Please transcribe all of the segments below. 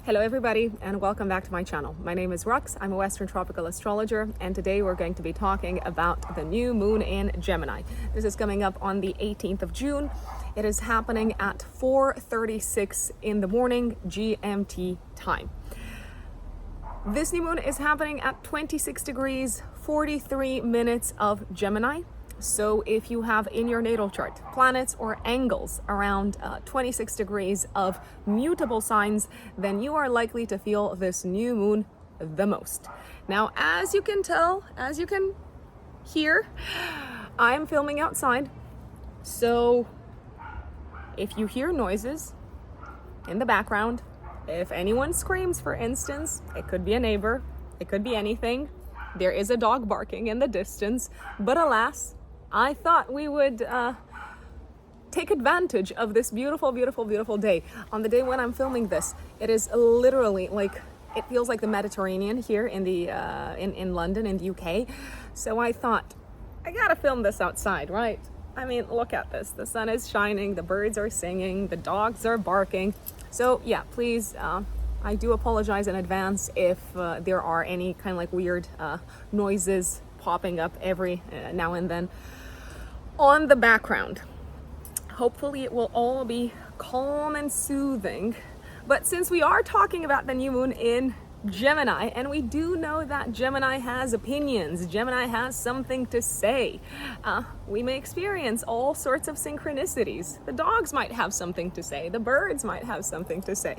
Hello everybody and welcome back to my channel. My name is Rux, I'm a Western tropical astrologer, and today we're going to be talking about the new moon in Gemini. This is coming up on the 18th of June. It is happening at 4:36 in the morning GMT time. This new moon is happening at 26 degrees 43 minutes of Gemini. So if you have in your natal chart planets or angles around 26 degrees of mutable signs, then you are likely to feel this new moon the most. Now, as you can tell, as you can hear, I'm filming outside. So if you hear noises in the background, if anyone screams, for instance, it could be a neighbor, it could be anything. There is a dog barking in the distance, but alas, I thought we would take advantage of this beautiful, beautiful, beautiful day. On the day when I'm filming this, it is literally like, it feels like the Mediterranean here in the in London, in the UK. So I thought, I gotta film this outside, right? I mean, look at this. The sun is shining, the birds are singing, the dogs are barking. So yeah, please, I do apologize in advance if there are any kind of like weird noises popping up every now and then on the background. Hopefully it will all be calm and soothing. But since we are talking about the new moon in Gemini, and we do know that Gemini has opinions, Gemini has something to say, we may experience all sorts of synchronicities. The dogs might have something to say, the birds might have something to say.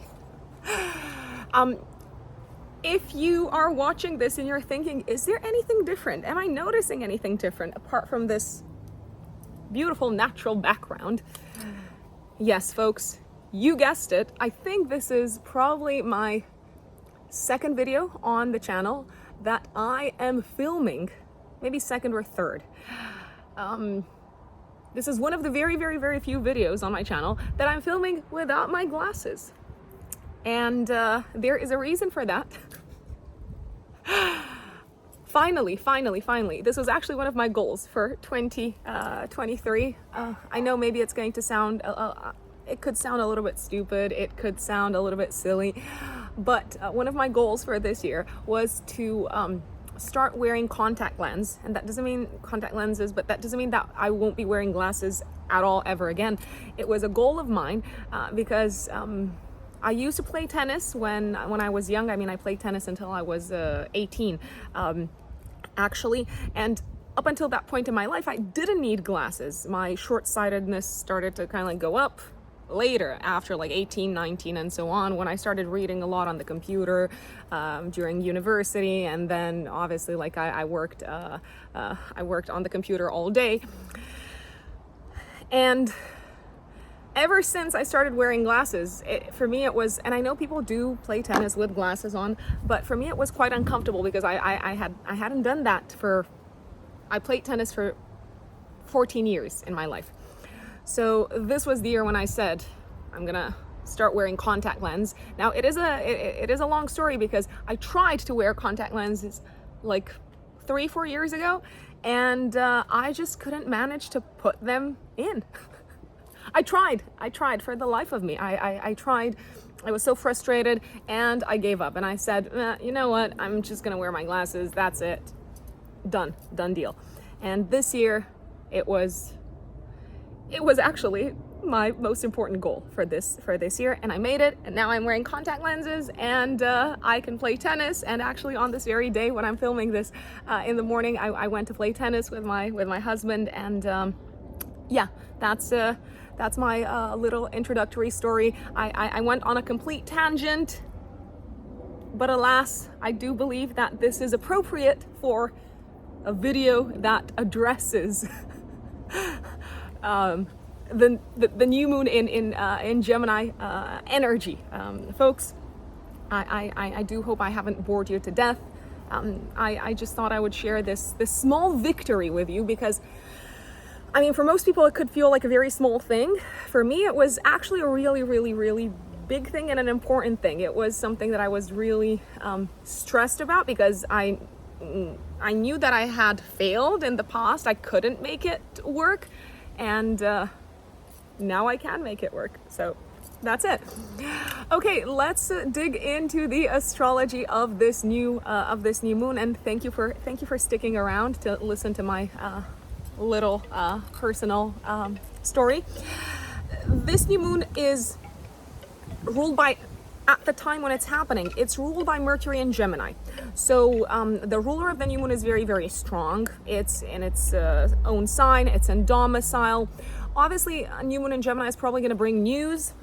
If you are watching this and you're thinking, is there anything different? Am I noticing anything different apart from this beautiful natural background? Yes, folks, you guessed it. I think this is probably my second video on the channel that I am filming, maybe second or third. This is one of the very, very, very few videos on my channel that I'm filming without my glasses. And there is a reason for that. Finally, this was actually one of my goals for 2023. I know maybe it's going to sound, it could sound a little bit stupid, it could sound a little bit silly, but one of my goals for this year was to start wearing contact lens. And that doesn't mean contact lenses, but that doesn't mean that I won't be wearing glasses at all ever again. It was a goal of mine because I used to play tennis when I was young. I mean, I played tennis until I was 18, actually. And up until that point in my life, I didn't need glasses. My short-sightedness started to kind of like go up later, after like 18, 19, and so on, when I started reading a lot on the computer during university. And then obviously, like I worked on the computer all day. And ever since I started wearing glasses, for me it was, and I know people do play tennis with glasses on, but for me it was quite uncomfortable because I hadn't done that I played tennis for 14 years in my life. So this was the year when I said, I'm gonna start wearing contact lens. Now it is a long story because I tried to wear contact lenses like 3-4 years ago, and I just couldn't manage to put them in. I tried for the life of me. I tried. I was so frustrated and I gave up and I said, you know what? I'm just gonna wear my glasses. That's it. Done deal. And this year it was actually my most important goal for this year, and I made it. And now I'm wearing contact lenses and I can play tennis. And actually on this very day when I'm filming this in the morning, I went to play tennis with my husband. And yeah, that's my little introductory story. I went on a complete tangent, but alas, I do believe that this is appropriate for a video that addresses the new moon in Gemini energy. Folks, I do hope I haven't bored you to death. I just thought I would share this small victory with you because, I mean, for most people, it could feel like a very small thing. For me, it was actually a really, really, really big thing and an important thing. It was something that I was really stressed about because I knew that I had failed in the past. I couldn't make it work, and now I can make it work. So That's it. Okay, let's dig into the astrology of this new moon, and thank you for sticking around to listen to my little personal story. This new moon is ruled by, at the time when it's happening, it's ruled by Mercury in Gemini. So the ruler of the new moon is very, very strong. It's in its own sign. It's in domicile. Obviously, a new moon in Gemini is probably going to bring news.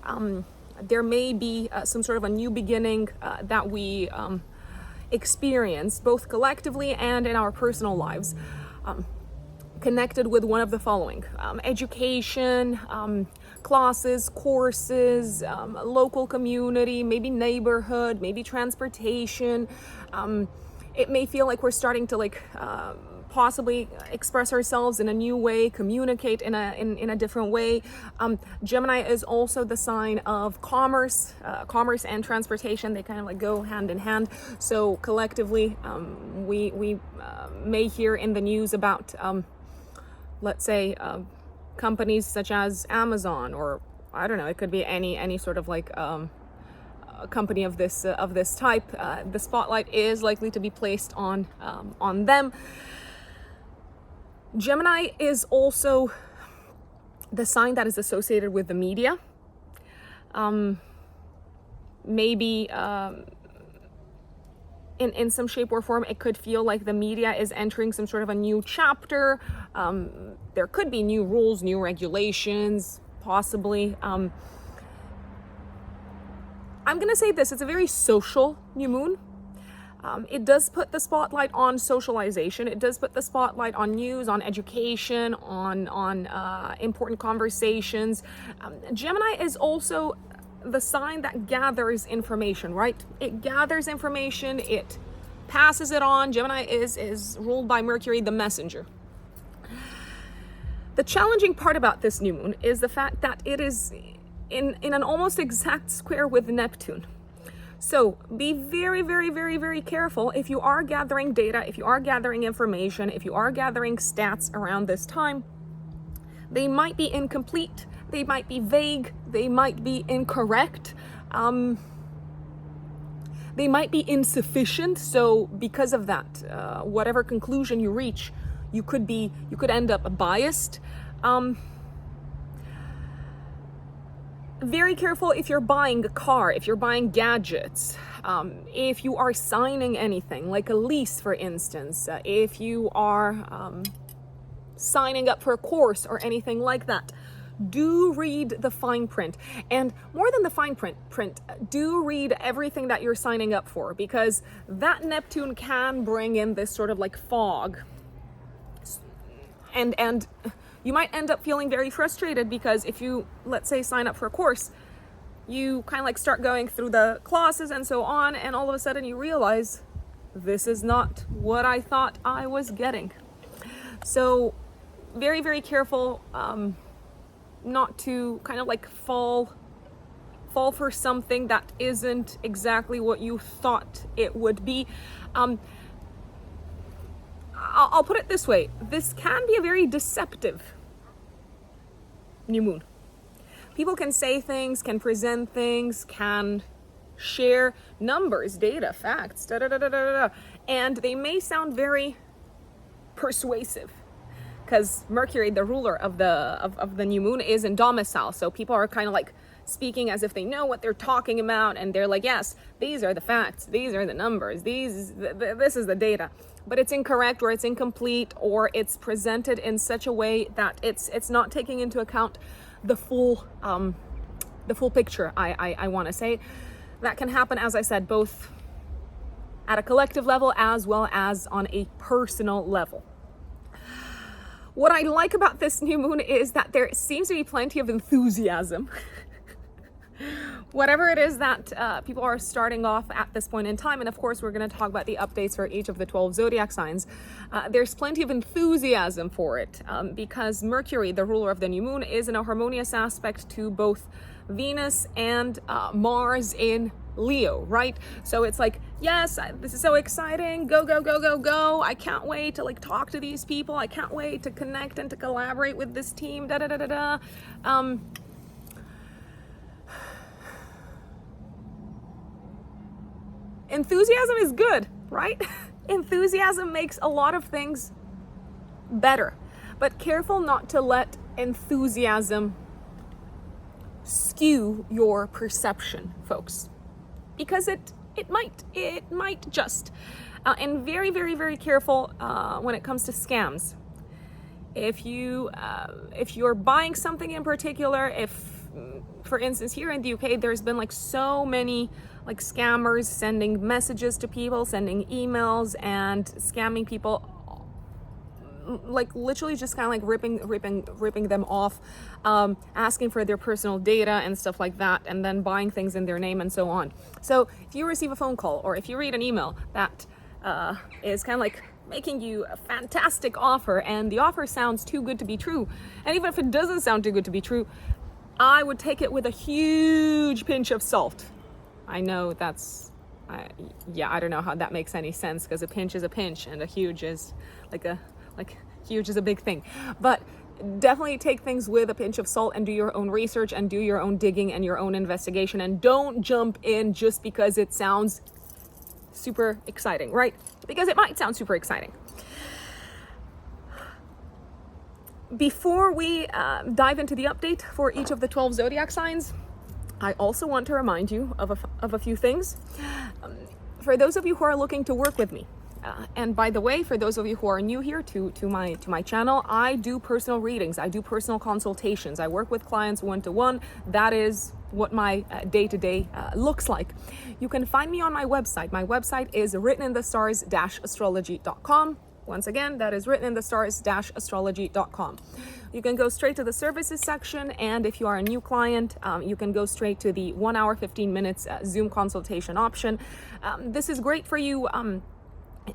There may be some sort of a new beginning that we experience both collectively and in our personal lives, connected with one of the following: education, classes, courses, local community, maybe neighborhood, maybe transportation. It may feel like we're starting to possibly express ourselves in a new way, communicate in a different way. Gemini is also the sign of commerce and transportation. They kind of go hand in hand. So collectively, we may hear in the news about, let's say, companies such as Amazon, or I don't know, it could be any sort of a company of this type. The spotlight is likely to be placed on them. Gemini is also the sign that is associated with the media. Maybe in some shape or form, it could feel like the media is entering some sort of a new chapter. There could be new rules, new regulations, possibly. I'm going to say this: it's a very social new moon. It does put the spotlight on socialization. It does put the spotlight on news, on education, on important conversations. Gemini is also the sign that gathers information, right? It gathers information, it passes it on. Gemini is ruled by Mercury, the messenger. The challenging part about this new moon is the fact that it is in an almost exact square with Neptune. So be very, very, very, very careful if you are gathering data, if you are gathering information, if you are gathering stats around this time. They might be incomplete, they might be vague, they might be incorrect, they might be insufficient. So because of that, whatever conclusion you reach, you could end up biased. Very careful if you're buying a car, if you're buying gadgets, if you are signing anything like a lease, for instance, if you are signing up for a course or anything like that. Do read the fine print, and more than the fine print, do read everything that you're signing up for, because that Neptune can bring in this sort of fog, and you might end up feeling very frustrated, because if you, let's say, sign up for a course, you kind of start going through the classes and so on, and all of a sudden you realize this is not what I thought I was getting. So very, very careful not to kind of fall for something that isn't exactly what you thought it would be. I'll put it this way: this can be a very deceptive new moon. People can say things, can present things, can share numbers, data, facts, and they may sound very persuasive, because Mercury, the ruler of the new moon, is in domicile. So people are kind of speaking as if they know what they're talking about, and they're yes, these are the facts, these are the numbers, this is the data. But it's incorrect, or it's incomplete, or it's presented in such a way that it's not taking into account the full picture. I want to say that can happen, as I said, both at a collective level as well as on a personal level. What I like about this new moon is that there seems to be plenty of enthusiasm. Whatever it is that people are starting off at this point in time, and of course we're going to talk about the updates for each of the 12 zodiac signs, there's plenty of enthusiasm for it, because Mercury, the ruler of the new moon, is in a harmonious aspect to both Venus and Mars in Leo, right? So it's yes, this is so exciting, go, go, go, go, go. I can't wait to talk to these people. I can't wait to connect and to collaborate with this team, enthusiasm is good, right? Enthusiasm makes a lot of things better, but careful not to let enthusiasm skew your perception, folks, because it might just. And very, very, very careful when it comes to scams. If you're buying something in particular, for instance, here in the UK, there's been like so many like scammers sending messages to people, sending emails and scamming people, like literally just kind of like ripping them off, asking for their personal data and stuff like that, and then buying things in their name and so on. So if you receive a phone call or if you read an email that is kind of like making you a fantastic offer and the offer sounds too good to be true, and even if it doesn't sound too good to be true, I would take it with a huge pinch of salt. I know that's I don't know how that makes any sense, because a pinch is a pinch and a huge is huge is a big thing, but definitely take things with a pinch of salt and do your own research and do your own digging and your own investigation, and don't jump in just because it sounds super exciting, right? Because it might sound super exciting. Before we dive into the update for each of the 12 zodiac signs, I also want to remind you of a few things. For those of you who are looking to work with me, and by the way, for those of you who are new here to my channel, I do personal readings, I do personal consultations, I work with clients one-to-one. That is what my day-to-day looks like. You can find me on my website. My website is writteninthestars-astrology.com. Once again, that is writteninthestars-astrology.com. You can go straight to the services section, and if you are a new client, you can go straight to the 1 hour 15 minutes Zoom consultation option. This is great for you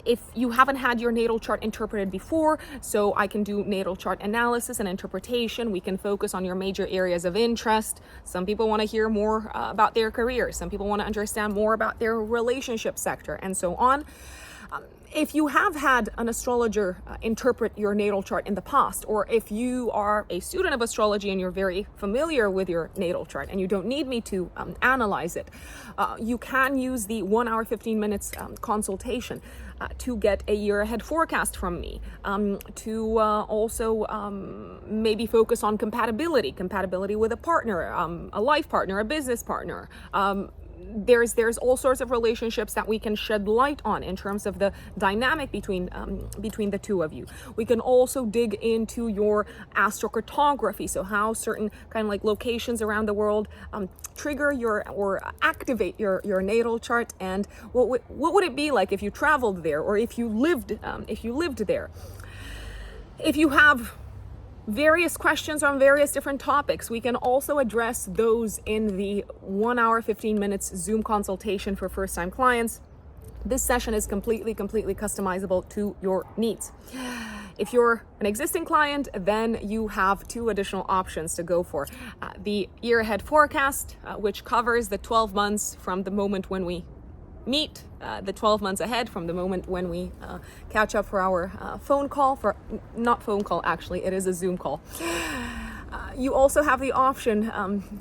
if you haven't had your natal chart interpreted before, so I can do natal chart analysis and interpretation. We can focus on your major areas of interest. Some people want to hear more about their career. Some people want to understand more about their relationship sector and so on. If you have had an astrologer interpret your natal chart in the past, or if you are a student of astrology and you're very familiar with your natal chart and you don't need me to analyze it, you can use the 1 hour 15 minutes consultation to get a year ahead forecast from me, to also maybe focus on compatibility with a partner, a life partner, a business partner. There's all sorts of relationships that we can shed light on in terms of the dynamic between the two of you. We can also dig into your astrocartography, so how certain kind of like locations around the world trigger or activate your natal chart, and what would it be like if you traveled there, or if you lived there. If you have various questions on various different topics, we can also address those in the 1 hour 15 minutes Zoom consultation for first-time clients. This session is completely customizable to your needs. If you're an existing client, then you have 2 additional options to go for. The year ahead forecast, which covers the 12 months from the moment when we meet, the 12 months ahead from the moment when we catch up for our not phone call, actually, it is a Zoom call. You also have the option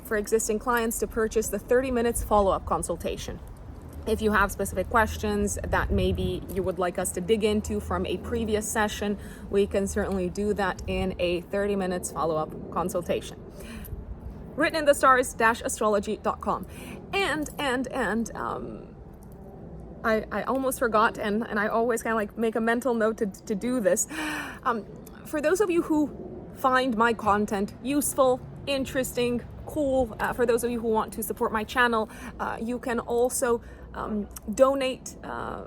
for existing clients to purchase the 30 minutes follow-up consultation. If you have specific questions that maybe you would like us to dig into from a previous session, we can certainly do that in a 30 minutes follow-up consultation. writteninthestars-astrology.com. And I almost forgot, and I always kind of like make a mental note to do this. For those of you who find my content useful, interesting, cool, for those of you who want to support my channel, you can also donate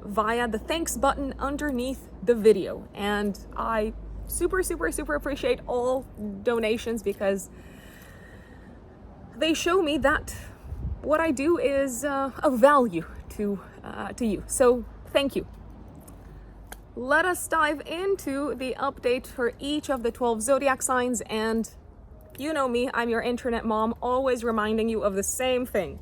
via the thanks button underneath the video. And I super appreciate all donations, because they show me that what I do is of value to you. So thank you. Let us dive into the update for each of the 12 zodiac signs. And you know me, I'm your internet mom, always reminding you of the same thing.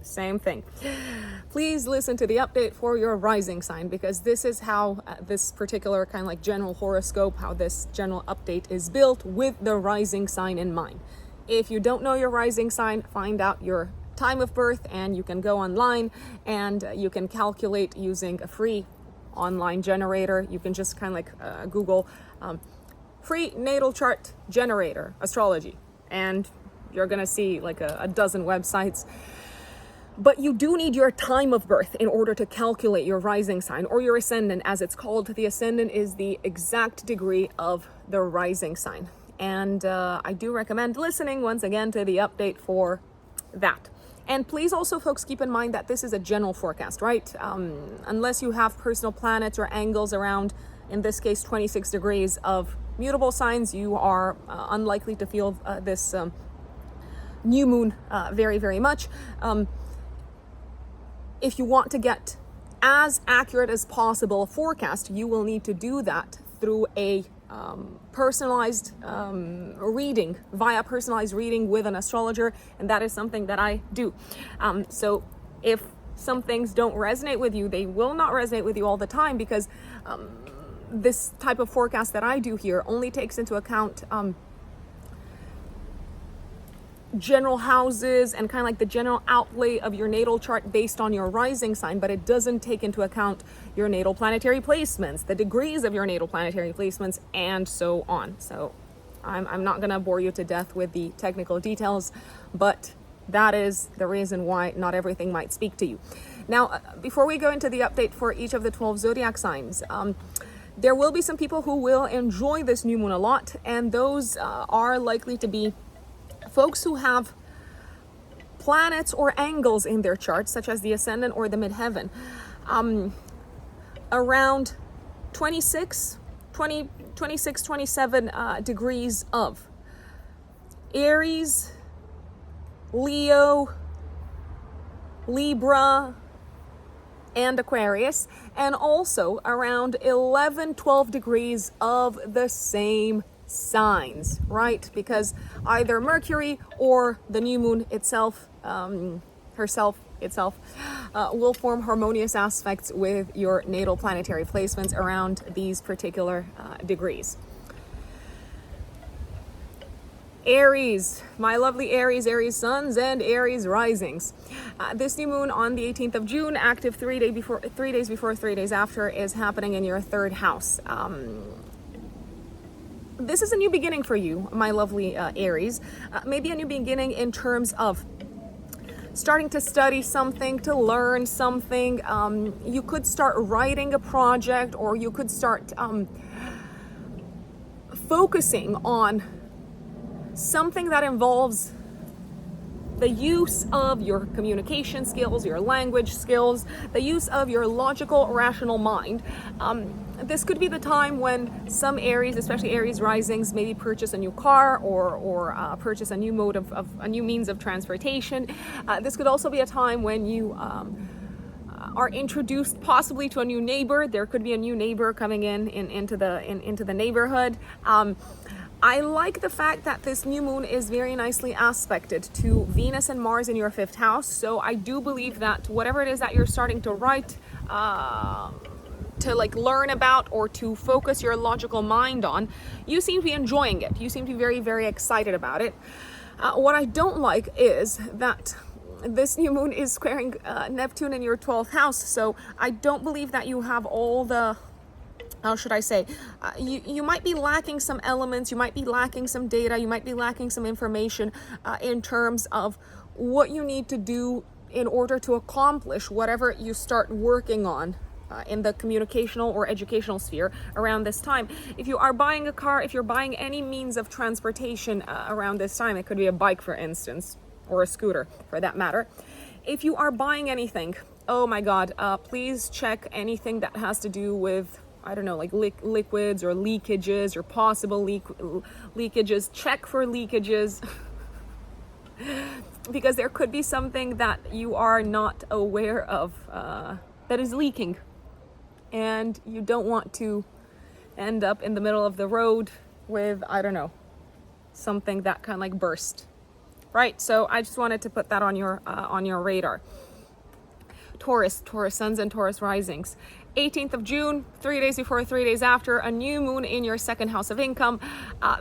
Please listen to the update for your rising sign, because this is how this particular kind of like general horoscope, how this general update is built with the rising sign in mind. If you don't know your rising sign, find out your time of birth, and you can go online and you can calculate using a free online generator. You can just kind of like Google free natal chart generator astrology, and you're gonna see like a dozen websites. But you do need your time of birth in order to calculate your rising sign, or your ascendant as it's called. The ascendant is the exact degree of the rising sign. And I do recommend listening once again to the update for that. And please also, folks, keep in mind that this is a general forecast, right? Unless you have personal planets or angles around, in this case, 26 degrees of mutable signs, you are unlikely to feel this new moon very, very much. If you want to get as accurate as possible forecast, you will need to do that through a personalized reading, via personalized reading with an astrologer, and that is something that I do. So if some things don't resonate with you, they will not resonate with you all the time, because this type of forecast that I do here only takes into account general houses and kind of like the general outlay of your natal chart based on your rising sign, but it doesn't take into account your natal planetary placements, the degrees of your natal planetary placements, and so on. So I'm not going to bore you to death with the technical details, but that is the reason why not everything might speak to you. Now, before we go into the update for each of the 12 zodiac signs, there will be some people who will enjoy this new moon a lot, and those are likely to be folks who have planets or angles in their charts, such as the ascendant or the midheaven, around 26, 27 degrees of Aries, Leo, Libra, and Aquarius, and also around 12 degrees of the same signs, right? Because either Mercury or the new moon itself, will form harmonious aspects with your natal planetary placements around these particular degrees. Aries, my lovely Aries, Aries suns and Aries risings. This new moon on the 18th of June, active 3 days before, 3 days after, is happening in your third house. This is a new beginning for you, my lovely Aries. Maybe a new beginning in terms of starting to study something, to learn something. You could start writing a project, or you could start focusing on something that involves the use of your communication skills, your language skills, the use of your logical, rational mind. This could be the time when some Aries, especially Aries risings, maybe purchase a new car or purchase a new mode of a new means of transportation. This could also be a time when you are introduced possibly to a new neighbor. There could be a new neighbor coming into the neighborhood. I like the fact that this new moon is very nicely aspected to Venus and Mars in your fifth house. So I do believe that whatever it is that you're starting to write, to like learn about, or to focus your logical mind on, you seem to be enjoying it. You seem to be very, very excited about it. What I don't like is that this new moon is squaring Neptune in your 12th house. So I don't believe that you have all the, how should I say, you might be lacking some elements, you might be lacking some data, you might be lacking some information in terms of what you need to do in order to accomplish whatever you start working on in the communicational or educational sphere around this time. If you are buying a car, if you're buying any means of transportation around this time, it could be a bike, for instance, or a scooter for that matter. If you are buying anything, oh my God, please check anything that has to do with, I don't know, like liquids or leakages or possible leakages. Check for leakages because there could be something that you are not aware of that is leaking, and you don't want to end up in the middle of the road with, I don't know, something that kind of like burst, right? So I just wanted to put that on your radar. Taurus suns and Taurus risings. 18th of June, 3 days before, 3 days after, a new moon in your second house of income,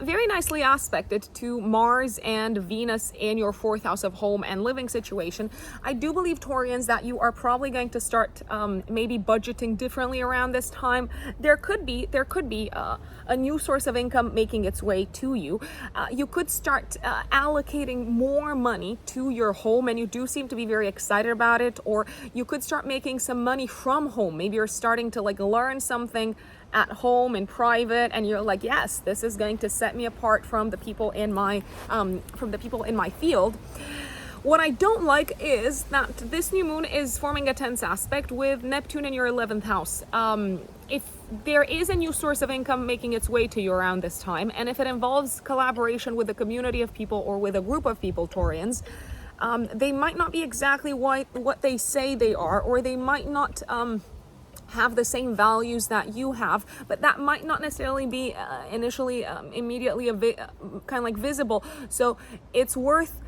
very nicely aspected to Mars and Venus in your fourth house of home and living situation. I do believe, Taurians, that you are probably going to start maybe budgeting differently around this time. There could be a new source of income making its way to you. You could start allocating more money to your home, and you do seem to be very excited about it. Or you could start making some money from home. Maybe you're starting to like learn something at home in private, and you're like, yes, this is going to set me apart from the people in my field. What I don't like is that this new moon is forming a tense aspect with Neptune in your 11th house. If there is a new source of income making its way to you around this time, and if it involves collaboration with a community of people or with a group of people, Taurians, they might not be exactly what they say they are, or they might not have the same values that you have, but that might not necessarily be initially immediately kind of like visible. So it's worth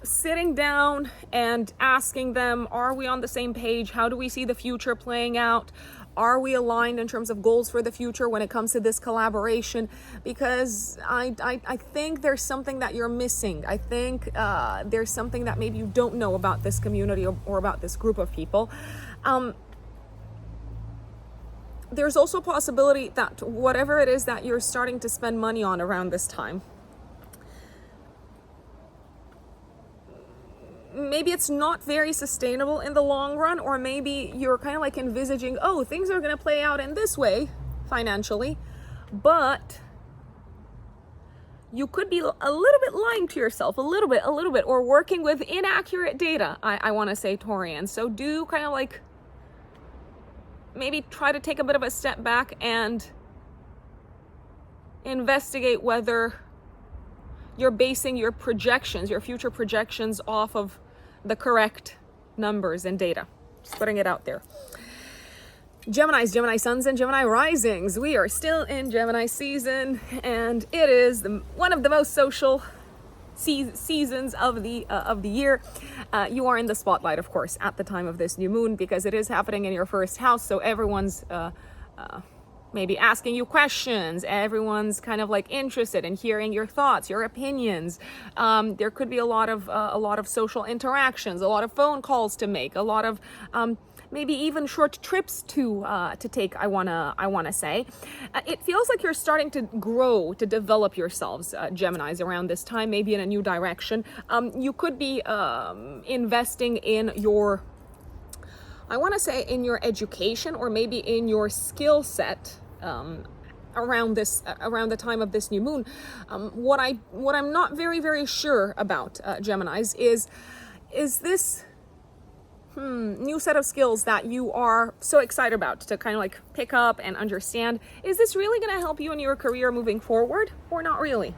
sitting down and asking them, are we on the same page? How do we see the future playing out? Are we aligned in terms of goals for the future when it comes to this collaboration? Because I think there's something that you're missing. I think there's something that maybe you don't know about this community or about this group of people. There's also a possibility that whatever it is that you're starting to spend money on around this time, maybe it's not very sustainable in the long run, or maybe you're kind of like envisaging, oh, things are going to play out in this way financially, but you could be a little bit lying to yourself, a little bit, or working with inaccurate data, I want to say, Taurian. So do kind of like maybe try to take a bit of a step back and investigate whether you're basing your projections, your future projections, off of the correct numbers and data. Just putting it out there. Geminis, Gemini suns, and Gemini risings. We are still in Gemini season, and it is one of the most social seasons of the year. You are in the spotlight, of course, at the time of this new moon, because it is happening in your first house. So everyone's maybe asking you questions. Everyone's kind of like interested in hearing your thoughts, your opinions. There could be a lot of social interactions, a lot of phone calls to make, a lot of maybe even short trips to take. I wanna say, it feels like you're starting to grow, to develop yourselves, Geminis, around this time, maybe in a new direction. You could be investing in your, I want to say, in your education, or maybe in your skill set around the time of this new moon. What I'm not very sure about, Geminis, is this new set of skills that you are so excited about to kind of like pick up and understand. Is this really going to help you in your career moving forward, or not really?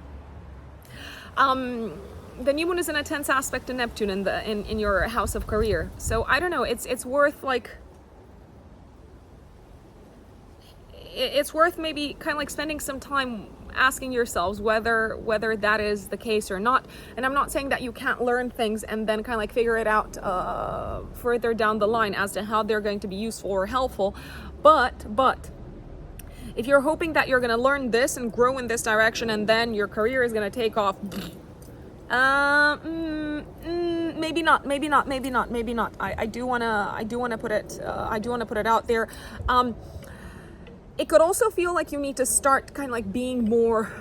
The new moon is in a tense aspect to Neptune in your house of career. So I don't know, it's worth maybe kind of like spending some time asking yourselves whether that is the case or not. And I'm not saying that you can't learn things and then kind of like figure it out further down the line as to how they're going to be useful or helpful. But if you're hoping that you're going to learn this and grow in this direction, and then your career is going to take off, maybe not. I do want to put it out there. It could also feel like you need to start kind of like being more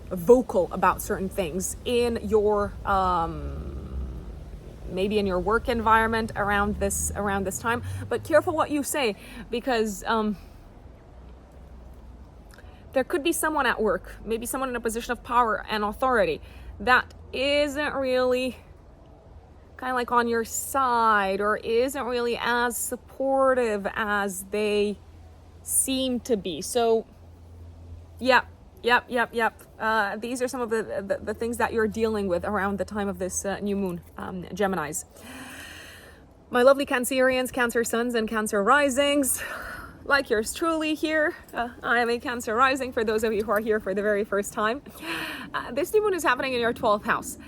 vocal about certain things in your maybe in your work environment around this time. But careful what you say, because there could be someone at work, maybe someone in a position of power and authority, that isn't really kind of like on your side, or isn't really as supportive as they seem to be. So yep. These are some of the things that you're dealing with around the time of this new moon, Geminis. My lovely Cancerians, Cancer suns, and Cancer risings, like yours truly here. I am a Cancer rising, for those of you who are here for the very first time. This new moon is happening in your 12th house.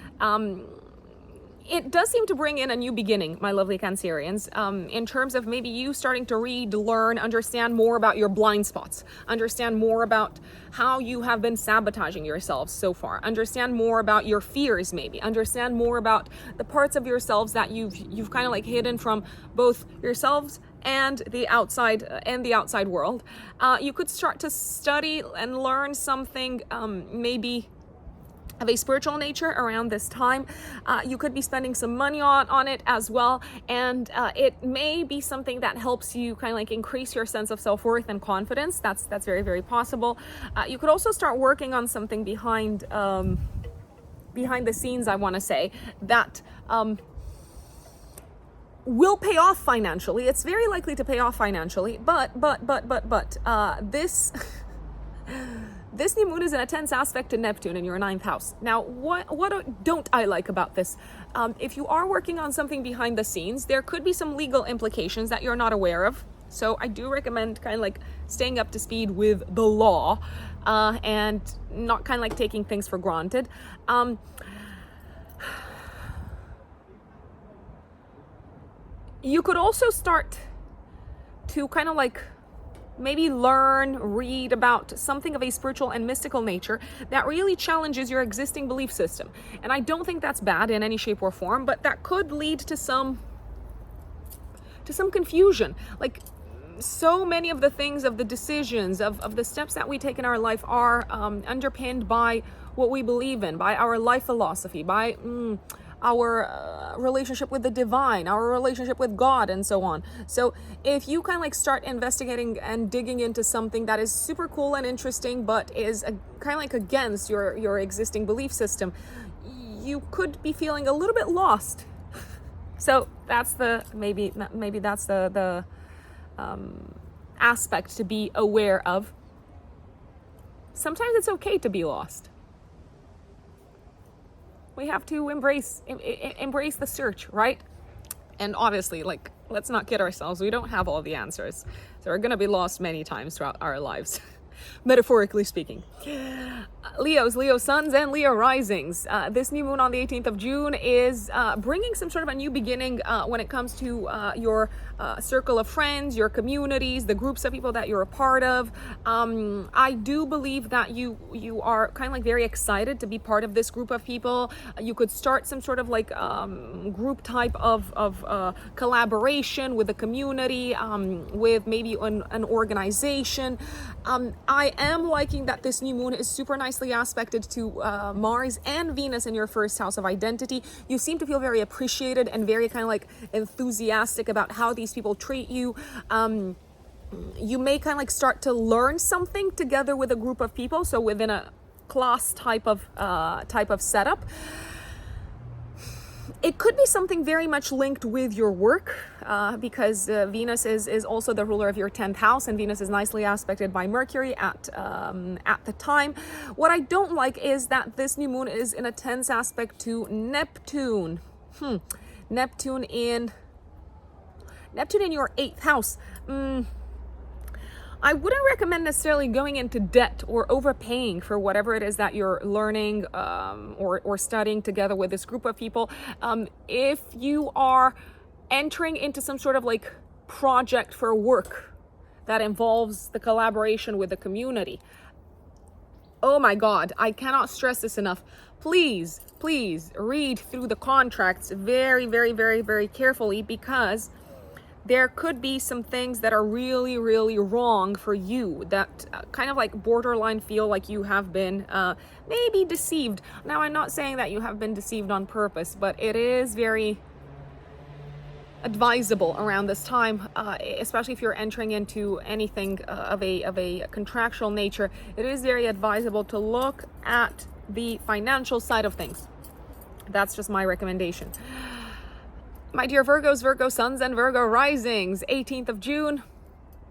it does seem to bring in a new beginning, my lovely Cancerians, in terms of maybe you starting to read, learn, understand more about your blind spots, understand more about how you have been sabotaging yourselves so far, understand more about your fears, maybe understand more about the parts of yourselves that you've kind of like hidden from both yourselves and the outside world. You could start to study and learn something, maybe of a spiritual nature around this time. You could be spending some money on it as well, and it may be something that helps you kind of like increase your sense of self-worth and confidence. That's very, very possible. You could also start working on something behind the scenes, I want to say, that will pay off financially. It's very likely to pay off financially, but this this new moon is in a tense aspect to Neptune in your 9th house. Now, what don't I like about this? If you are working on something behind the scenes, there could be some legal implications that you're not aware of. So I do recommend kind of like staying up to speed with the law, and not kind of like taking things for granted. You could also start to kind of like maybe learn, read about something of a spiritual and mystical nature that really challenges your existing belief system. And I don't think that's bad in any shape or form, but that could lead to some confusion. Like, so many of the things, of the decisions, of the steps that we take in our life are underpinned by what we believe in, by our life philosophy, by our relationship with the divine, our relationship with God, and so on. So if you kind of like start investigating and digging into something that is super cool and interesting, but is kind of like against your existing belief system, you could be feeling a little bit lost. So that's maybe that's the aspect to be aware of. Sometimes it's okay to be lost. We have to embrace the search, right? And obviously, like, let's not kid ourselves. We don't have all the answers. So we're going to be lost many times throughout our lives, metaphorically speaking. Leos, Leo suns, and Leo risings. This new moon on the 18th of June is bringing some sort of a new beginning when it comes to your circle of friends, your communities, the groups of people that you're a part of. I do believe that you are kind of like very excited to be part of this group of people. You could start some sort of like group type of collaboration with the community, with maybe an organization. I am liking that this new moon is super nicely aspected to Mars and Venus in your 1st house of identity. You seem to feel very appreciated and very kind of like enthusiastic about how these people treat you. You may kind of like start to learn something together with a group of people, so within a class type of setup. It could be something very much linked with your work, because Venus is also the ruler of your 10th house, and Venus is nicely aspected by Mercury at the time. What I don't like is that this new moon is in a tense aspect to Neptune. Neptune in your 8th house. I wouldn't recommend necessarily going into debt or overpaying for whatever it is that you're learning or studying together with this group of people. If you are entering into some sort of like project for work that involves the collaboration with the community, oh my God, I cannot stress this enough. Please read through the contracts very, very, very, very carefully, because there could be some things that are really, really wrong for you that kind of like borderline feel like you have been maybe deceived. Now, I'm not saying that you have been deceived on purpose, but it is very advisable around this time, especially if you're entering into anything of a contractual nature. It is very advisable to look at the financial side of things. That's just my recommendation. My dear Virgos, Virgo suns, and Virgo risings, 18th of June,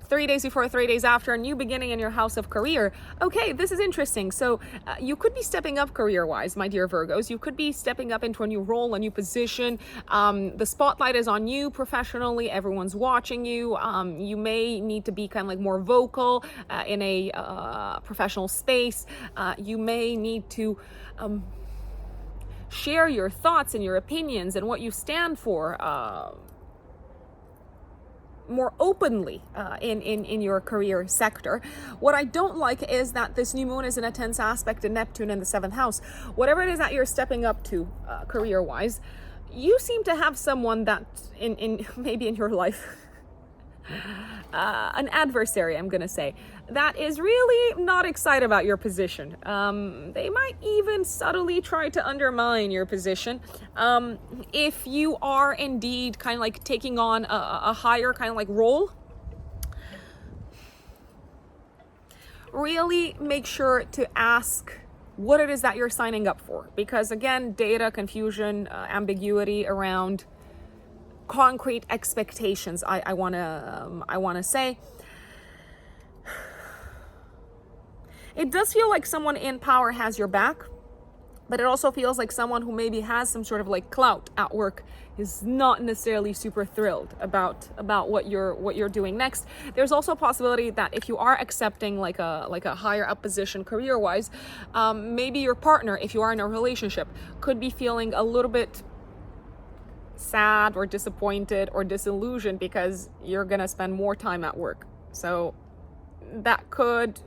3 days before, 3 days after, a new beginning in your house of career. Okay, this is interesting. So you could be stepping up career-wise, my dear Virgos. You could be stepping up into a new role, a new position. The spotlight is on you professionally. Everyone's watching you. You may need to be kind of like more vocal in a professional space. You may need to share your thoughts and your opinions and what you stand for more openly in your career sector. What I don't like is that this new moon is in a tense aspect to Neptune in the 7th house. Whatever it is that you're stepping up to career-wise, you seem to have someone that in maybe in your life, an adversary, I'm gonna say, that is really not excited about your position. They might even subtly try to undermine your position. If you are indeed kind of like taking on a higher kind of like role, really make sure to ask what it is that you're signing up for. Because again, data, confusion, ambiguity around concrete expectations, I wanna say. It does feel like someone in power has your back, but it also feels like someone who maybe has some sort of like clout at work is not necessarily super thrilled about what you're doing next. There's also a possibility that if you are accepting like a higher up position career-wise, maybe your partner, if you are in a relationship, could be feeling a little bit sad or disappointed or disillusioned because you're gonna spend more time at work. So that could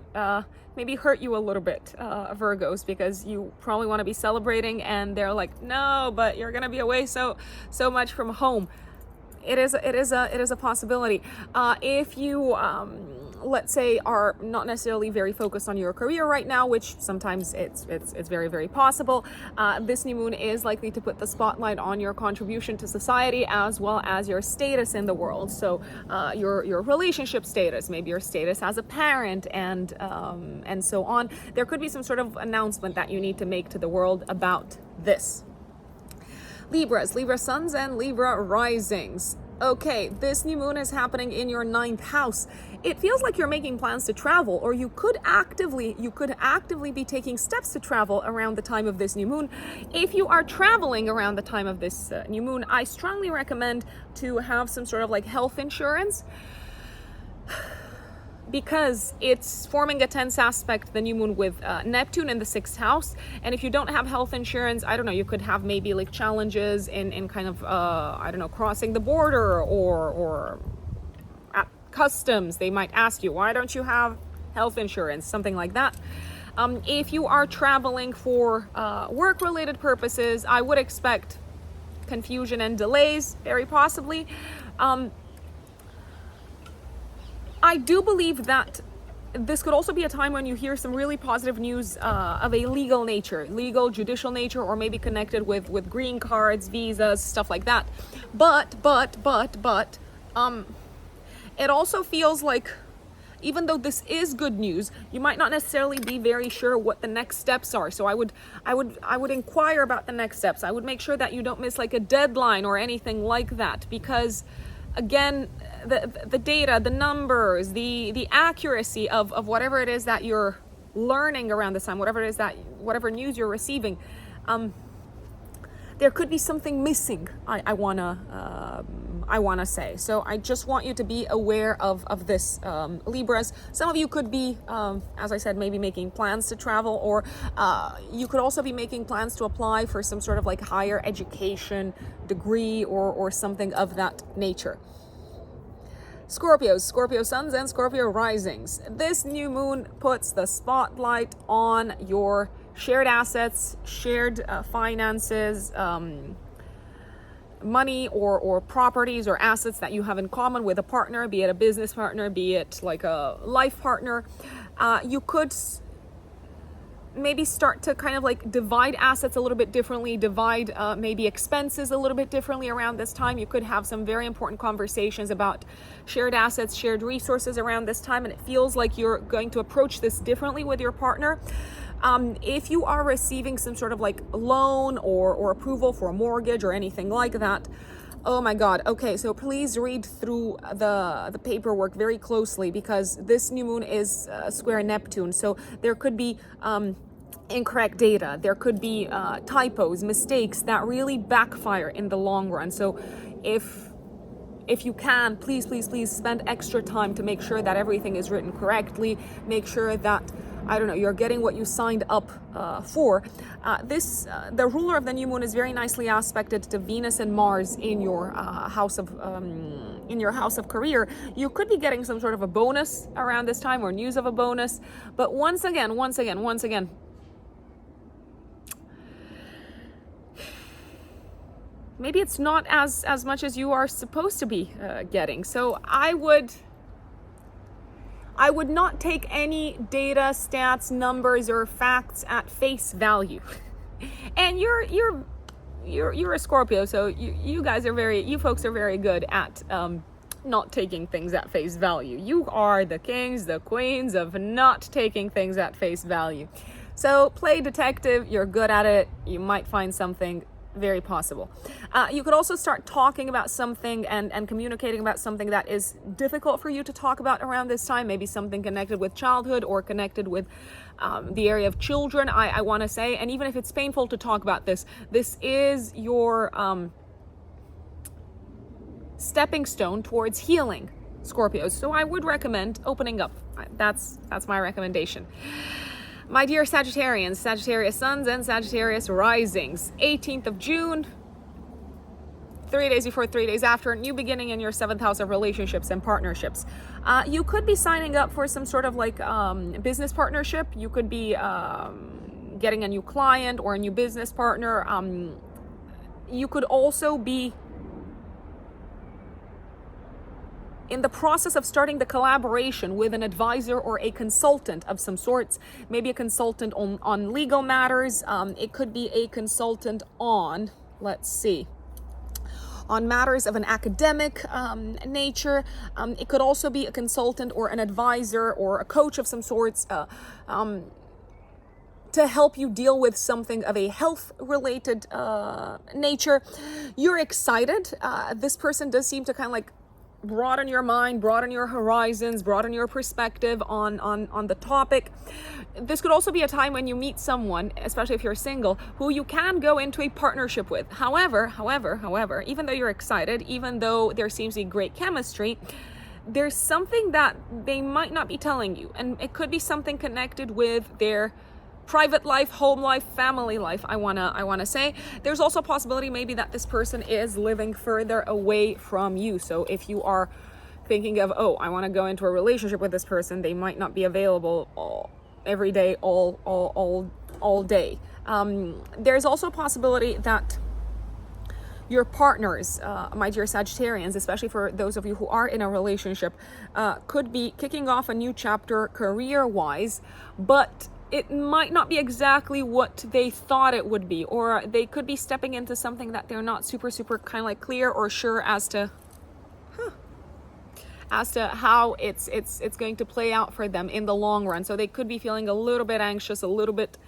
maybe hurt you a little bit, Virgos, because you probably want to be celebrating and they're like, no, but you're gonna be away so much from home. It is a possibility. If you let's say are not necessarily very focused on your career right now, which sometimes it's very, very possible, this new moon is likely to put the spotlight on your contribution to society as well as your status in the world. So your relationship status, maybe your status as a parent, and so on. There could be some sort of announcement that you need to make to the world about this. Libras, Libra suns and Libra risings. Okay, this new moon is happening in your 9th house. It feels like you're making plans to travel, or you could actively be taking steps to travel around the time of this new moon. If you are traveling around the time of this new moon, I strongly recommend to have some sort of like health insurance, because it's forming a tense aspect, the new moon, with Neptune in the 6th house. And if you don't have health insurance, I don't know, you could have maybe like challenges in kind of, I don't know, crossing the border or at customs. They might ask you, why don't you have health insurance? Something like that. If you are traveling for work-related purposes, I would expect confusion and delays, very possibly. I do believe that this could also be a time when you hear some really positive news of a legal nature, legal, judicial nature, or maybe connected with green cards, visas, stuff like that. But, it also feels like, even though this is good news, you might not necessarily be very sure what the next steps are. So I would inquire about the next steps. I would make sure that you don't miss like a deadline or anything like that, because again, the data, the numbers, the accuracy of whatever it is that you're learning around this time, whatever news you're receiving, there could be something missing, I wanna say. So I just want you to be aware of this, Libras. Some of you could be, as I said, maybe making plans to travel, or you could also be making plans to apply for some sort of like higher education degree or something of that nature. Scorpios, Scorpio suns and Scorpio risings. This new moon puts the spotlight on your shared assets, shared finances, money or properties or assets that you have in common with a partner, be it a business partner, be it like a life partner. You could maybe start to kind of like divide assets a little bit differently, divide maybe expenses a little bit differently around this time. You could have some very important conversations about shared assets, shared resources around this time, and it feels like you're going to approach this differently with your partner. If you are receiving some sort of like loan or approval for a mortgage or anything like that, oh my God. Okay, so please read through the paperwork very closely, because this new moon is square Neptune. So there could be incorrect data. There could be typos, mistakes that really backfire in the long run. So if you can, please spend extra time to make sure that everything is written correctly. Make sure that I don't know, you're getting what you signed up for. The ruler of the new moon is very nicely aspected to Venus and Mars in your house of career. You could be getting some sort of a bonus around this time, or news of a bonus. But once again, maybe it's not as much as you are supposed to be getting. So I would not take any data, stats, numbers, or facts at face value. And you're a Scorpio, so you folks are very good at not taking things at face value. You are the kings, the queens of not taking things at face value. So play detective. You're good at it. You might find something. Very possible. You could also start talking about something and communicating about something that is difficult for you to talk about around this time. Maybe something connected with childhood or connected with the area of children, I want to say. And even if it's painful to talk about this is your stepping stone towards healing, Scorpios. So I would recommend opening up. That's my recommendation. My dear Sagittarians, Sagittarius suns and Sagittarius risings, 18th of June, 3 days before, 3 days after, new beginning in your 7th house of relationships and partnerships. You could be signing up for some sort of like business partnership. You could be getting a new client or a new business partner. You could also be in the process of starting the collaboration with an advisor or a consultant of some sorts, maybe a consultant on legal matters. It could be a consultant on, on matters of an academic nature. It could also be a consultant or an advisor or a coach of some sorts to help you deal with something of a health-related nature. You're excited. This person does seem to kind of like broaden your mind, broaden your horizons, broaden your perspective on the topic. This could also be a time when you meet someone, especially if you're single, who you can go into a partnership with. However, even though you're excited, even though there seems to be great chemistry, there's something that they might not be telling you, and it could be something connected with their private life, home life, family life, I wanna say. There's also a possibility maybe that this person is living further away from you. So if you are thinking of, oh, I want to go into a relationship with this person, they might not be available every day, all day. There's also a possibility that your partners, my dear Sagittarians, especially for those of you who are in a relationship, could be kicking off a new chapter career-wise, but it might not be exactly what they thought it would be, or they could be stepping into something that they're not super kind of like clear or sure as to how it's going to play out for them in the long run. So they could be feeling a little bit anxious, a little bit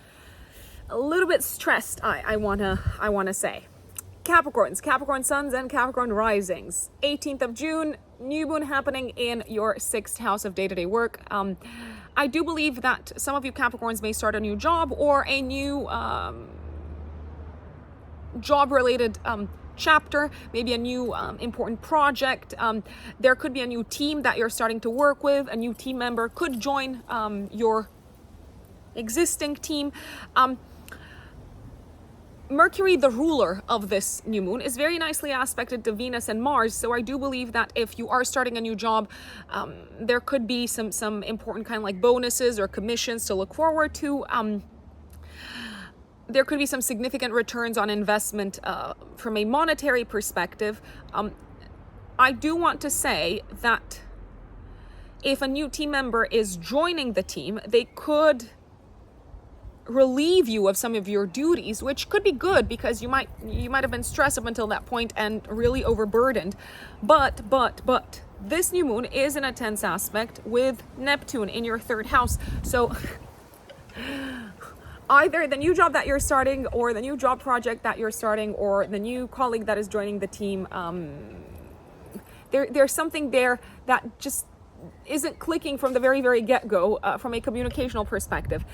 stressed, I wanna say. Capricorn suns and Capricorn risings, 18th of June, new moon happening in your 6th house of day-to-day work. I do believe that some of you Capricorns may start a new job or a new job-related chapter, maybe a new important project. There could be a new team that you're starting to work with. A new team member could join your existing team. Mercury, the ruler of this new moon, is very nicely aspected to Venus and Mars. So I do believe that if you are starting a new job, there could be some important kind of like bonuses or commissions to look forward to. There could be some significant returns on investment from a monetary perspective. I do want to say that if a new team member is joining the team, they could relieve you of some of your duties, which could be good because you might have been stressed up until that point and really overburdened. But this new moon is in a tense aspect with Neptune in your 3rd house. So either the new job that you're starting, or the new job project that you're starting, or the new colleague that is joining the team, there's something there that just isn't clicking from the very get-go from a communicational perspective.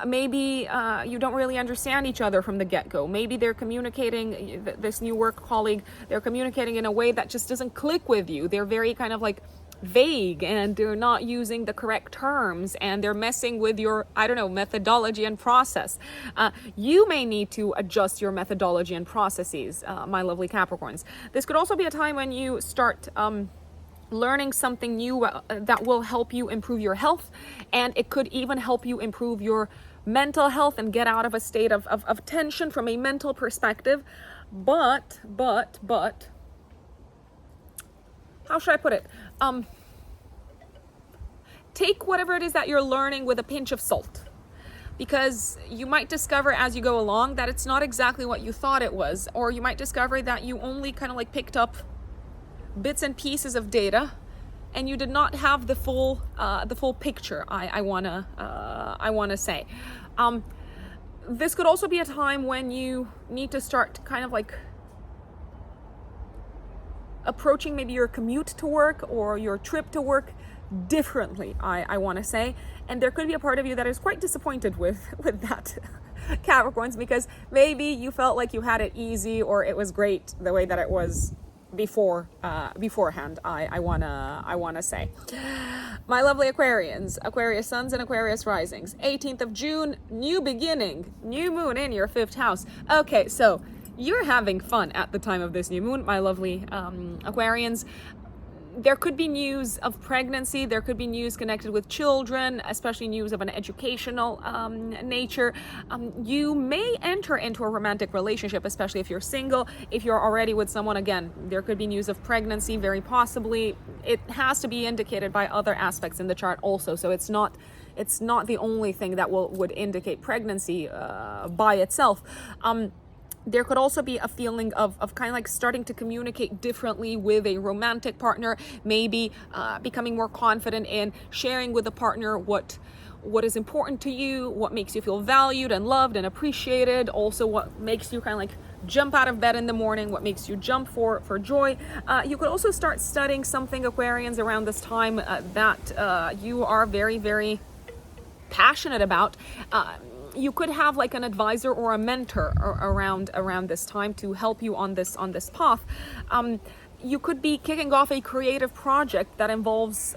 Maybe you don't really understand each other from the get-go. Maybe they're communicating, this new work colleague, they're communicating in a way that just doesn't click with you. They're very kind of like vague and they're not using the correct terms and they're messing with your, I don't know, methodology and process. You may need to adjust your methodology and processes, my lovely Capricorns. This could also be a time when you start learning something new that will help you improve your health, and it could even help you improve your mental health and get out of a state of tension from a mental perspective. But how should I put it? Take whatever it is that you're learning with a pinch of salt, because you might discover as you go along that it's not exactly what you thought it was, or you might discover that you only kind of like picked up bits and pieces of data and you did not have the full picture. I wanna say. This could also be a time when you need to start kind of like approaching maybe your commute to work or your trip to work differently, I want to say. And there could be a part of you that is quite disappointed with that, Capricorns, because maybe you felt like you had it easy or it was great the way that it was beforehand. I wanna say. My lovely Aquarians, Aquarius suns and Aquarius risings, 18th of June, new beginning, new moon in your 5th house. Okay, so you're having fun at the time of this new moon, my lovely Aquarians. There could be news of pregnancy. There could be news connected with children, especially news of an educational nature. You may enter into a romantic relationship, especially if you're single. If you're already with someone, again, there could be news of pregnancy, very possibly. It has to be indicated by other aspects in the chart also. So it's not the only thing that would indicate pregnancy by itself. There could also be a feeling of kind of like starting to communicate differently with a romantic partner, maybe becoming more confident in sharing with a partner what is important to you, what makes you feel valued and loved and appreciated, also what makes you kind of like jump out of bed in the morning, what makes you jump for joy. You could also start studying something, Aquarians, around this time that you are very, very passionate about. You could have like an advisor or a mentor around this time to help you on this path. You could be kicking off a creative project that involves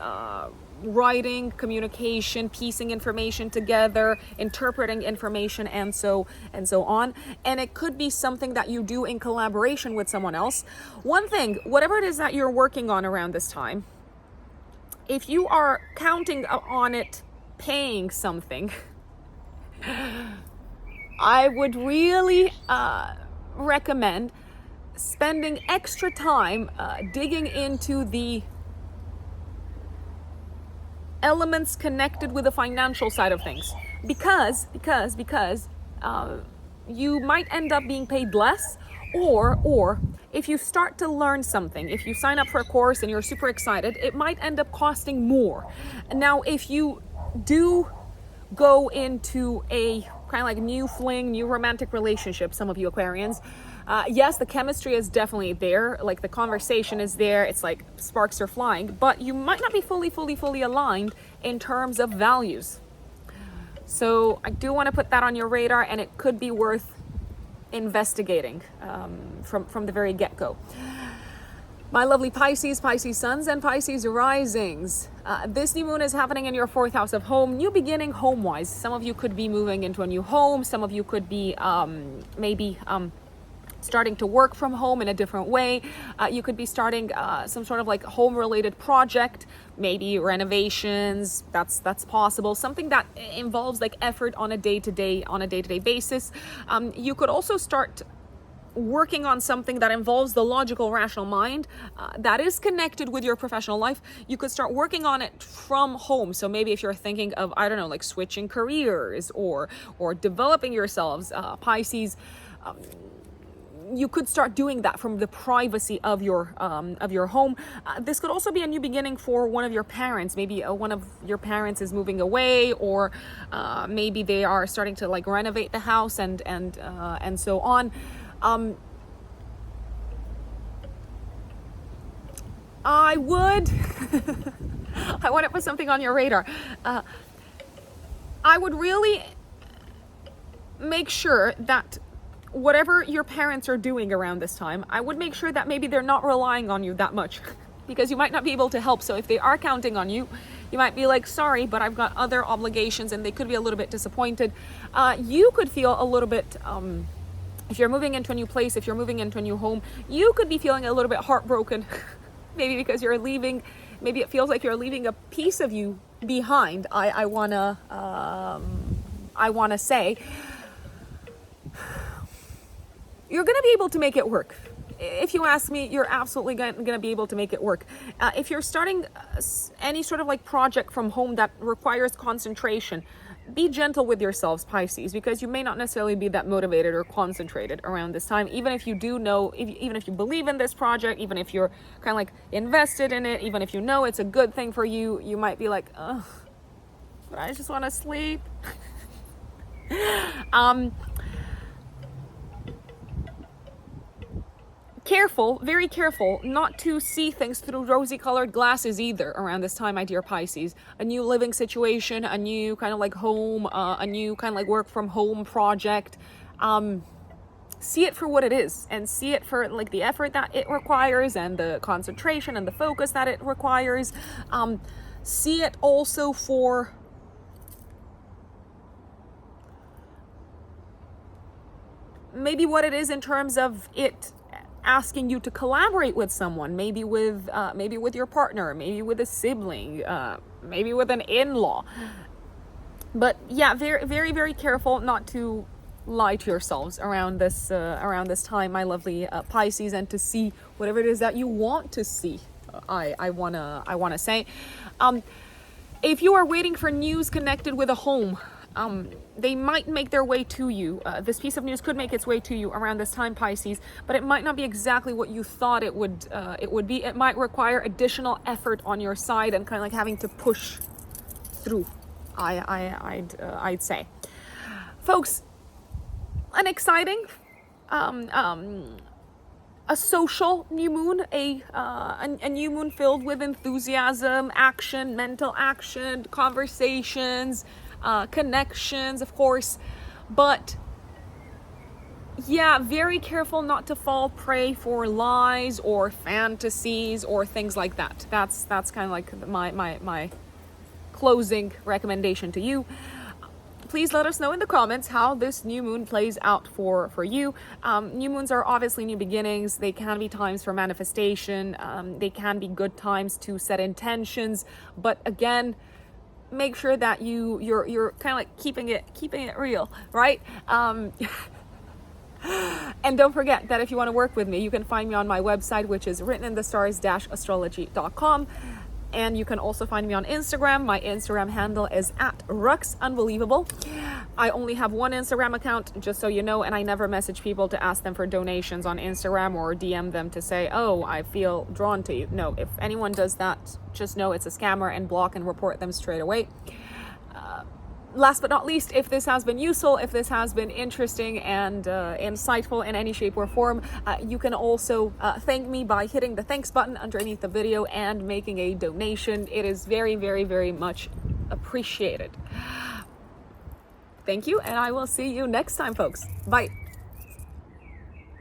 writing, communication, piecing information together, interpreting information, and so on. And it could be something that you do in collaboration with someone else. One thing, whatever it is that you're working on around this time, if you are counting on it paying something, I would really recommend spending extra time digging into the elements connected with the financial side of things, because you might end up being paid less, or if you start to learn something, if you sign up for a course and you're super excited, it might end up costing more. Now, if you do go into a kind of like new romantic relationship, some of you Aquarians, yes, the chemistry is definitely there, like the conversation is there, it's like sparks are flying, but you might not be fully aligned in terms of values. So I do want to put that on your radar, and it could be worth investigating from the very get-go. My lovely Pisces, Pisces suns and Pisces risings. This new moon is happening in your 4th house of home, new beginning home-wise. Some of you could be moving into a new home. Some of you could be maybe starting to work from home in a different way. You could be starting some sort of like home-related project, maybe renovations. That's possible. Something that involves like effort on a day-to-day basis. You could also start working on something that involves the logical, rational mind that is connected with your professional life. You could start working on it from home. So maybe if you're thinking of, I don't know, like switching careers or developing yourselves, Pisces, you could start doing that from the privacy of your home. This could also be a new beginning for one of your parents. Maybe one of your parents is moving away, or maybe they are starting to like renovate the house and so on. I would I want to put something on your radar. I would really make sure that whatever your parents are doing around this time, I would make sure that maybe they're not relying on you that much. because you might not be able to help. So if they are counting on you, you might be like, sorry, but I've got other obligations, and they could be a little bit disappointed. You could feel a little bit, if you're moving into a new place, if you're moving into a new home, you could be feeling a little bit heartbroken, maybe because you're leaving, maybe it feels like you're leaving a piece of you behind. I wanna say, you're gonna be able to make it work. If you ask me, you're absolutely going to be able to make it work. If you're starting any sort of like project from home that requires concentration, be gentle with yourselves, Pisces, because you may not necessarily be that motivated or concentrated around this time. Even if you do know, even if you believe in this project, even if you're kind of like invested in it, even if you know it's a good thing for you, you might be like, ugh, but I just want to sleep. Careful, very careful not to see things through rosy colored glasses either around this time, my dear Pisces. A new living situation, a new kind of like home, a new kind of like work from home project. See it for what it is, and see it for like the effort that it requires and the concentration and the focus that it requires. See it also for maybe what it is in terms of it asking you to collaborate with someone, maybe with your partner, maybe with a sibling, maybe with an in-law. But yeah, very, very, very careful not to lie to yourselves around this time, my lovely Pisces, and to see whatever it is that you want to see. I wanna say, if you are waiting for news connected with a home, they might make their way to you. This piece of news could make its way to you around this time, Pisces, but it might not be exactly what you thought it would be. It might require additional effort on your side and kind of like having to push through. I'd say, folks, an exciting, a social new moon, a new moon filled with enthusiasm, action, mental action, conversations, connections, of course, but yeah, very careful not to fall prey for lies or fantasies or things like that. That's kind of like my closing recommendation to you. Please let us know in the comments how this new moon plays out for you. New moons are obviously new beginnings. They can be times for manifestation. They can be good times to set intentions, but again, make sure that you're kind of like keeping it real, right? And don't forget that if you want to work with me, you can find me on my website, which is writteninthestars-astrology.com. And you can also find me on Instagram. My Instagram handle is @ruxunbelievable. I only have one Instagram account, just so you know, and I never message people to ask them for donations on Instagram or DM them to say, oh, I feel drawn to you. No, if anyone does that, just know it's a scammer and block and report them straight away. Last but not least, if this has been useful, if this has been interesting and insightful in any shape or form, you can also thank me by hitting the thanks button underneath the video and making a donation. It is very, very, very much appreciated. Thank you, and I will see you next time, folks. Bye.